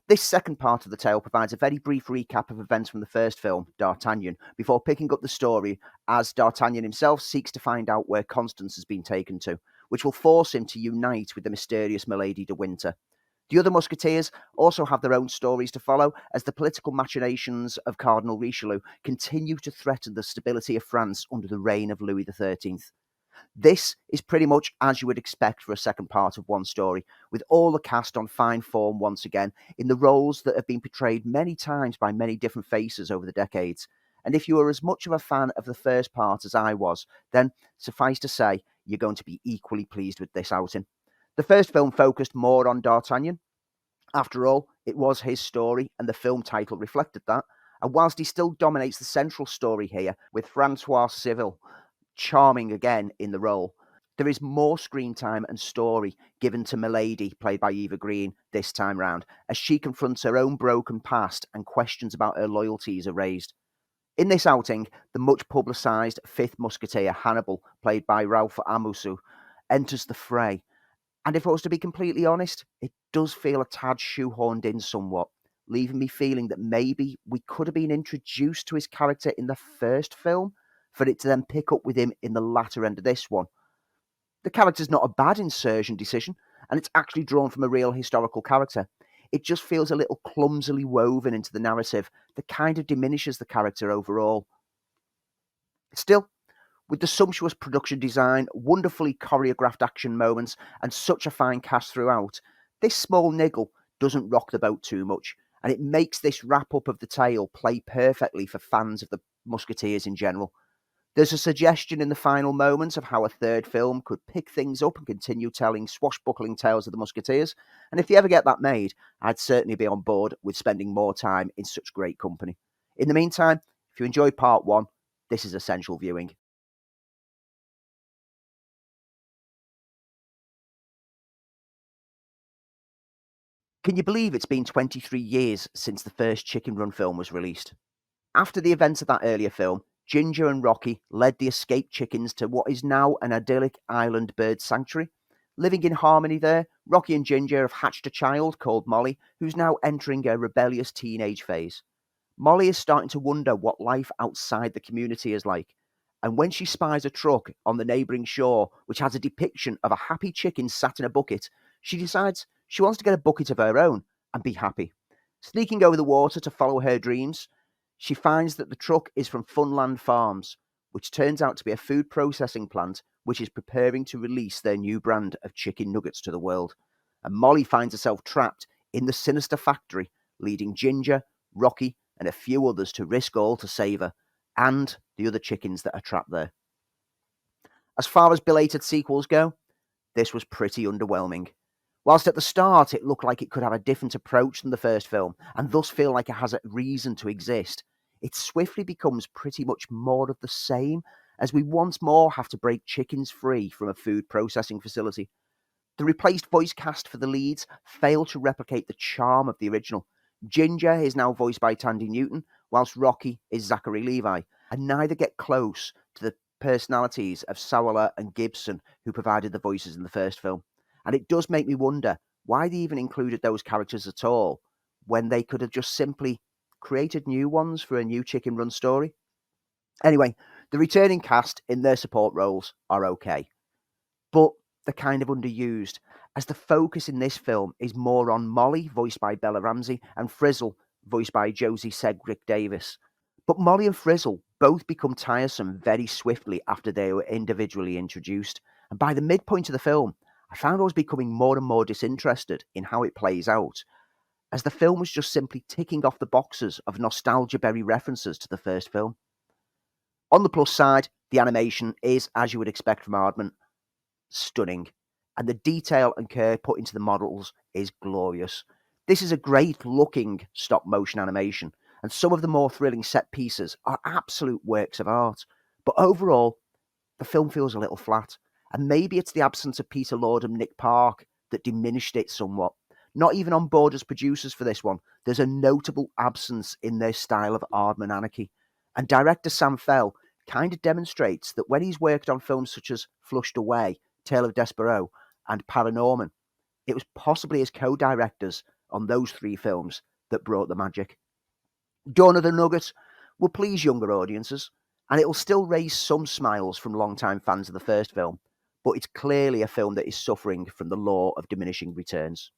This second part of the tale provides a very brief recap of events from the first film, D'Artagnan, before picking up the story as D'Artagnan himself seeks to find out where Constance has been taken to, which will force him to unite with the mysterious Milady de Winter. The other Musketeers also have their own stories to follow, as the political machinations of Cardinal Richelieu continue to threaten the stability of France under the reign of Louis XIII. This is pretty much as you would expect for a second part of one story, with all the cast on fine form once again, in the roles that have been portrayed many times by many different faces over the decades. And if you are as much of a fan of the first part as I was, then suffice to say, you're going to be equally pleased with this outing. The first film focused more on D'Artagnan. After all, it was his story, and the film title reflected that. And whilst he still dominates the central story here, with Francois Civil charming again in the role, there is more screen time and story given to Milady, played by Eva Green, this time round, as she confronts her own broken past and questions about her loyalties are raised. In this outing, the much publicised fifth musketeer, Hannibal, played by Ralph Amusu, enters the fray. And if I was to be completely honest, it does feel a tad shoehorned in somewhat, leaving me feeling that maybe we could have been introduced to his character in the first film, for it to then pick up with him in the latter end of this one. The character's not a bad insertion decision, and it's actually drawn from a real historical character. It just feels a little clumsily woven into the narrative that kind of diminishes the character overall. Still, with the sumptuous production design, wonderfully choreographed action moments, and such a fine cast throughout, this small niggle doesn't rock the boat too much, and it makes this wrap-up of the tale play perfectly for fans of the Musketeers in general. There's a suggestion in the final moments of how a third film could pick things up and continue telling swashbuckling tales of the Musketeers, and if you ever get that made, I'd certainly be on board with spending more time in such great company. In the meantime, if you enjoyed part one, this is essential viewing. Can you believe it's been 23 years since the first Chicken Run film was released? After the events of that earlier film, Ginger and Rocky led the escaped chickens to what is now an idyllic island bird sanctuary. Living in harmony there, Rocky and Ginger have hatched a child called Molly, who's now entering a rebellious teenage phase. Molly is starting to wonder what life outside the community is like, and when she spies a truck on the neighbouring shore which has a depiction of a happy chicken sat in a bucket, she decides she wants to get a bucket of her own and be happy. Sneaking over the water to follow her dreams, she finds that the truck is from Funland Farms, which turns out to be a food processing plant which is preparing to release their new brand of chicken nuggets to the world. And Molly finds herself trapped in the sinister factory, leading Ginger, Rocky, and a few others to risk all to save her, and the other chickens that are trapped there. As far as belated sequels go, this was pretty underwhelming. Whilst at the start it looked like it could have a different approach than the first film, and thus feel like it has a reason to exist, it swiftly becomes pretty much more of the same, as we once more have to break chickens free from a food processing facility. The replaced voice cast for the leads fail to replicate the charm of the original. Ginger is now voiced by Tandy Newton, whilst Rocky is Zachary Levi, and neither get close to the personalities of Sawala and Gibson, who provided the voices in the first film. And it does make me wonder why they even included those characters at all, when they could have just simply created new ones for a new Chicken Run story. Anyway, the returning cast in their support roles are okay, but they're kind of underused, as the focus in this film is more on Molly, voiced by Bella Ramsey, and Frizzle, voiced by Josie Sedgwick Davis. But Molly and Frizzle both become tiresome very swiftly after they were individually introduced, and by the midpoint of the film, I found I was becoming more and more disinterested in how it plays out, as the film was just simply ticking off the boxes of nostalgia-berry references to the first film. On the plus side, the animation is, as you would expect from Aardman, stunning, and the detail and care put into the models is glorious. This is a great looking stop motion animation, and some of the more thrilling set pieces are absolute works of art. But overall, the film feels a little flat, and maybe it's the absence of Peter Lord and Nick Park that diminished it somewhat. Not even on board as producers for this one, there's a notable absence in their style of Aardman anarchy, and director Sam Fell kind of demonstrates that when he's worked on films such as Flushed Away, Tale of Despereaux, and Paranorman, it was possibly as co-directors on those 3 films that brought the magic. Dawn of the Nugget will please younger audiences, and it will still raise some smiles from long-time fans of the first film, but it's clearly a film that is suffering from the law of diminishing returns.